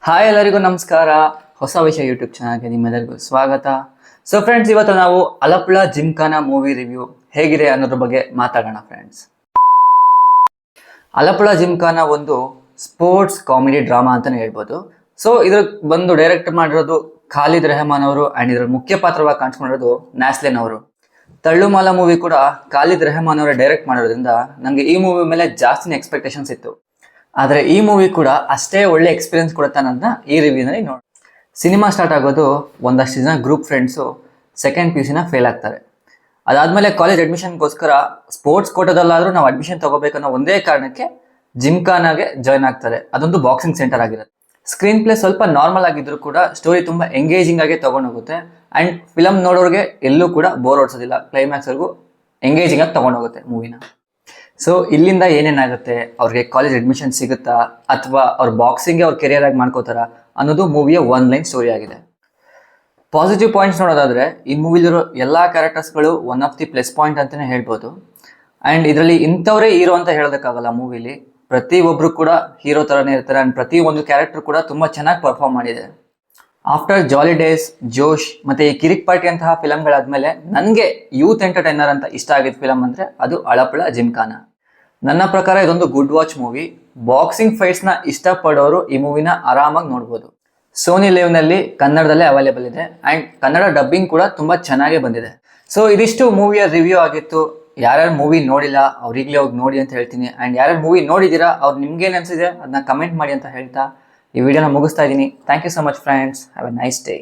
Hi ಎಲ್ಲರಿಗೂ ನಮಸ್ಕಾರ. ಹೊಸ ವಿಷಯ ಯೂಟ್ಯೂಬ್ ಚಾನಲ್ಗೆ ನಿಮ್ಮೆಲ್ಲರಿಗೂ ಸ್ವಾಗತ. ಸೊ ಫ್ರೆಂಡ್ಸ್, ಇವತ್ತು ನಾವು ಅಲಪ್ಳ ಜಿಮ್ಖಾನಾ ಮೂವಿ ರಿವ್ಯೂ ಹೇಗಿದೆ ಅನ್ನೋದ್ರ ಬಗ್ಗೆ ಮಾತಾಡೋಣ ಫ್ರೆಂಡ್ಸ್. ಅಲಪ್ಳ ಜಿಮ್ಖಾನಾ ಒಂದು ಸ್ಪೋರ್ಟ್ಸ್ ಕಾಮಿಡಿ ಡ್ರಾಮಾ ಅಂತಾನೆ ಹೇಳ್ಬೋದು. ಸೊ ಇದ್ರ ಬಂದು ಡೈರೆಕ್ಟ್ ಮಾಡಿರೋದು ಖಾಲಿದ್ ರೆಹಮಾನ್ ಅವರು ಅಂಡ್ ಇದ್ರ ಮುಖ್ಯ ಪಾತ್ರವಾಗಿ ಕಾಣಿಸ್ಕೊಂಡಿರೋದು ನ್ಯಾಸ್ಲಿನ್ ಅವರು. ತಳ್ಳುಮಾಲ ಮೂವಿ ಕೂಡ ಖಾಲಿದ್ ರೆಹಮಾನ್ ಅವರೇ ಡೈರೆಕ್ಟ್ ಮಾಡಿರೋದ್ರಿಂದ ನನಗೆ ಈ ಮೂವಿ ಮೇಲೆ ಜಾಸ್ತಿನೇ ಎಕ್ಸ್ಪೆಕ್ಟೇಷನ್ಸ್ ಇತ್ತು. ಆದರೆ ಈ ಮೂವಿ ಕೂಡ ಅಷ್ಟೇ ಒಳ್ಳೆ ಎಕ್ಸ್ಪೀರಿಯನ್ಸ್ ಕೊಡುತ್ತೆ ಅನ್ನೋದನ್ನ ಈ ರಿವ್ಯೂನಲ್ಲಿ ನೋಡಿ. ಸಿನಿಮಾ ಸ್ಟಾರ್ಟ್ ಆಗೋದು ಒಂದಷ್ಟು ಜನ group friends second PUC fail ಆಗ್ತಾರೆ. ಅದಾದಮೇಲೆ ಕಾಲೇಜ್ ಅಡ್ಮಿಷನ್ಗೋಸ್ಕರ ಸ್ಪೋರ್ಟ್ಸ್ ಕೋಟಾದಲ್ಲಾದರೂ ನಾವು ಅಡ್ಮಿಷನ್ ತಗೋಬೇಕನ್ನೋ ಒಂದೇ ಕಾರಣಕ್ಕೆ ಜಿಮ್ಖಾನಾಗೆ ಜಾಯ್ನ್ ಆಗ್ತಾರೆ. ಅದೊಂದು ಬಾಕ್ಸಿಂಗ್ ಸೆಂಟರ್ ಆಗಿರುತ್ತೆ. ಸ್ಕ್ರೀನ್ ಪ್ಲೇ ಸ್ವಲ್ಪ ನಾರ್ಮಲ್ ಆಗಿದ್ರು ಕೂಡ ಸ್ಟೋರಿ ತುಂಬ ಎಂಗೇಜಿಂಗ್ ಆಗಿ ತೊಗೊಂಡೋಗುತ್ತೆ. ಆ್ಯಂಡ್ ಫಿಲಮ್ ನೋಡೋರಿಗೆ ಎಲ್ಲೂ ಕೂಡ ಬೋರ್ ಓಡಿಸೋದಿಲ್ಲ. ಕ್ಲೈಮ್ಯಾಕ್ಸ್ವರೆಗೂ ಎಂಗೇಜಿಂಗ್ ಆಗಿ ತೊಗೊಂಡೋಗುತ್ತೆ ಮೂವಿನ. ಸೊ ಇಲ್ಲಿಂದ ಏನೇನಾಗುತ್ತೆ, ಅವ್ರಿಗೆ ಕಾಲೇಜ್ ಅಡ್ಮಿಷನ್ ಸಿಗುತ್ತಾ ಅಥವಾ ಅವ್ರ ಬಾಕ್ಸಿಂಗ್ಗೆ ಅವ್ರ ಕೆರಿಯರ್ ಆಗಿ ಮಾಡ್ಕೋತಾರ ಅನ್ನೋದು ಮೂವಿಯ ಒನ್ ಲೈನ್ ಸ್ಟೋರಿ ಆಗಿದೆ. ಪಾಸಿಟಿವ್ ಪಾಯಿಂಟ್ಸ್ ನೋಡೋದಾದ್ರೆ ಈ ಮೂವಿಲಿರೋ ಎಲ್ಲ ಕ್ಯಾರೆಕ್ಟರ್ಸ್ಗಳು one of the plus point ಅಂತಲೇ ಹೇಳ್ಬೋದು. ಆ್ಯಂಡ್ ಇದರಲ್ಲಿ ಇಂಥವರೇ ಹೀರೋ ಅಂತ ಹೇಳೋದಕ್ಕಾಗಲ್ಲ. ಮೂವಿಲಿ ಪ್ರತಿಯೊಬ್ಬರು ಕೂಡ ಹೀರೋ ಥರನೇ ಇರ್ತಾರೆ. ಆ್ಯಂಡ್ ಪ್ರತಿ ಒಂದು ಕ್ಯಾರೆಕ್ಟರ್ ಕೂಡ ತುಂಬ ಚೆನ್ನಾಗಿ ಪರ್ಫಾರ್ಮ್ ಮಾಡಿದೆ. ಆಫ್ಟರ್ ಜಾಲಿ ಡೇಸ್, ಜೋಶ್ ಮತ್ತು ಈ ಕಿರಿಕ್ ಪಾರ್ಟಿ ಅಂತಹ ಫಿಲಮ್ಗಳಾದ್ಮೇಲೆ ನನಗೆ ಯೂತ್ ಎಂಟರ್ಟೈನರ್ ಅಂತ ಇಷ್ಟ ಆಗಿದ್ದ ಫಿಲಮ್ ಅಂದರೆ ಅದು ಅಲಪ್ಳ ಜಿಮ್ಖಾನಾ. ನನ್ನ ಪ್ರಕಾರ ಇದೊಂದು ಗುಡ್ ವಾಚ್ ಮೂವಿ. ಬಾಕ್ಸಿಂಗ್ ಫೈಟ್ಸ್ನ ಇಷ್ಟಪಡೋರು ಈ ಮೂವಿನ ಆರಾಮಾಗಿ ನೋಡ್ಬೋದು. ಸೋನಿ ಲಿವ್ನಲ್ಲಿ ಕನ್ನಡದಲ್ಲೇ ಅವೈಲೇಬಲ್ ಇದೆ ಆ್ಯಂಡ್ ಕನ್ನಡ ಡಬ್ಬಿಂಗ್ ಕೂಡ ತುಂಬ ಚೆನ್ನಾಗೇ ಬಂದಿದೆ. ಸೊ ಇದಿಷ್ಟು ಮೂವಿಯ ರಿವ್ಯೂ ಆಗಿತ್ತು. ಯಾರ್ಯಾರು ಮೂವಿ ನೋಡಿಲ್ಲ ಅವ್ರಿಗ್ಲೇ ಹೋಗಿ ನೋಡಿ ಅಂತ ಹೇಳ್ತೀನಿ. ಆ್ಯಂಡ್ ಯಾರ್ಯಾರು ಮೂವಿ ನೋಡಿದ್ದೀರಾ ಅವ್ರು ನಿಮ್ಗೇನು ಅನಿಸಿದೆ ಅದನ್ನ ಕಮೆಂಟ್ ಮಾಡಿ ಅಂತ ಹೇಳ್ತಾ ಈ ವಿಡಿಯೋನ ಮುಗಿಸ್ತಾ ಇದ್ದೀನಿ. Thank you so much friends. Have a nice day.